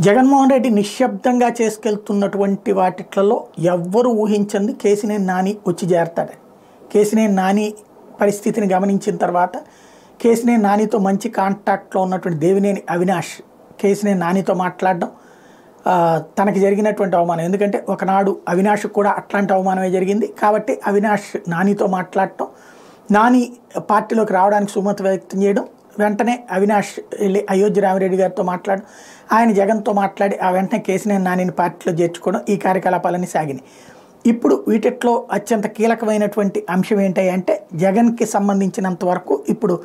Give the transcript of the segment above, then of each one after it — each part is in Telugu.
జగన్మోహన్ రెడ్డి నిశ్శబ్దంగా చేసుకెళ్తున్నటువంటి వాటిట్లలో ఎవ్వరూ ఊహించింది కేసినేని నాని వచ్చి చేరతాడని. కేసినేని నాని పరిస్థితిని గమనించిన తర్వాత కేసినేని నానితో మంచి కాంటాక్ట్లో ఉన్నటువంటి దేవినేని అవినాష్ కేసినేని నానితో మాట్లాడడం తనకి జరిగినటువంటి అవమానం. ఎందుకంటే ఒకనాడు అవినాష్ కూడా అట్లాంటి అవమానమే జరిగింది కాబట్టి అవినాష్ నానితో మాట్లాడటం, నాని పార్టీలోకి రావడానికి సుమతి వ్యక్తం చేయడం, వెంటనే అవినాష్ వెళ్ళి అయోధ్య రామిరెడ్డి గారితో మాట్లాడడం, ఆయన జగన్తో మాట్లాడి ఆ వెంటనే కేసినేని నానిని పార్టీలో చేర్చుకోవడం, ఈ కార్యకలాపాలన్నీ సాగినాయి. ఇప్పుడు వీటిలో అత్యంత కీలకమైనటువంటి అంశం ఏంటి అంటే జగన్కి సంబంధించినంత వరకు ఇప్పుడు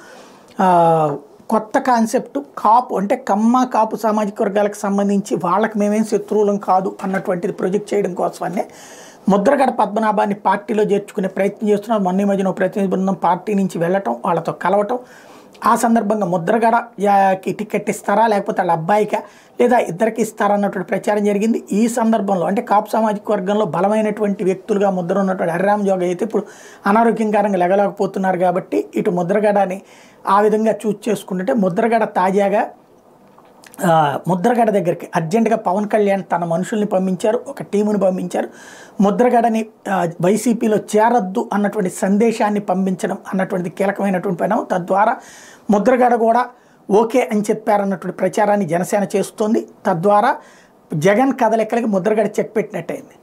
కొత్త కాన్సెప్ట్ కాపు అంటే కమ్మ కాపు సామాజిక వర్గాలకు సంబంధించి వాళ్ళకి మేమేం శత్రువులం కాదు అన్నటువంటిది ప్రొజెక్ట్ చేయడం కోసమనే ముద్రగడ పద్మనాభాన్ని పార్టీలో చేర్చుకునే ప్రయత్నం చేస్తున్నారు. మొన్న మధ్యన ప్రతినిధి బృందం పార్టీ నుంచి వెళ్ళటం, వాళ్ళతో కలవటం, ఆ సందర్భంగా ముద్రగడకి టికెట్ ఇస్తారా లేకపోతే వాళ్ళ అబ్బాయికా లేదా ఇద్దరికి ఇస్తారా అన్నటువంటి ప్రచారం జరిగింది. ఈ సందర్భంలో అంటే కాపు సామాజిక వర్గంలో బలమైనటువంటి వ్యక్తులుగా ముద్ర ఉన్నటువంటి హరిరామ జోగ అయితే ఇప్పుడు అనారోగ్యం కారణంగా లెగలేకపోతున్నారు కాబట్టి ఇటు ముద్రగడని ఆ విధంగా చూస్ చేసుకుంటుంటే ముద్రగడ తాజాగా ముద్రగడ దగ్గరికి అర్జెంటుగా పవన్ కళ్యాణ్ తన మనుషుల్ని పంపించారు, ఒక టీముని పంపించారు. ముద్రగడని వైసీపీలో చేరద్దు అన్నటువంటి సందేశాన్ని పంపించడం అన్నటువంటిది కీలకమైనటువంటి పని. తద్వారా ముద్రగడ కూడా ఓకే అని చెప్పారన్నటువంటి ప్రచారాన్ని జనసేన చేస్తోంది. తద్వారా జగన్ కదలికలకి ముద్రగడ చెక్ పెట్టినట్టయింది.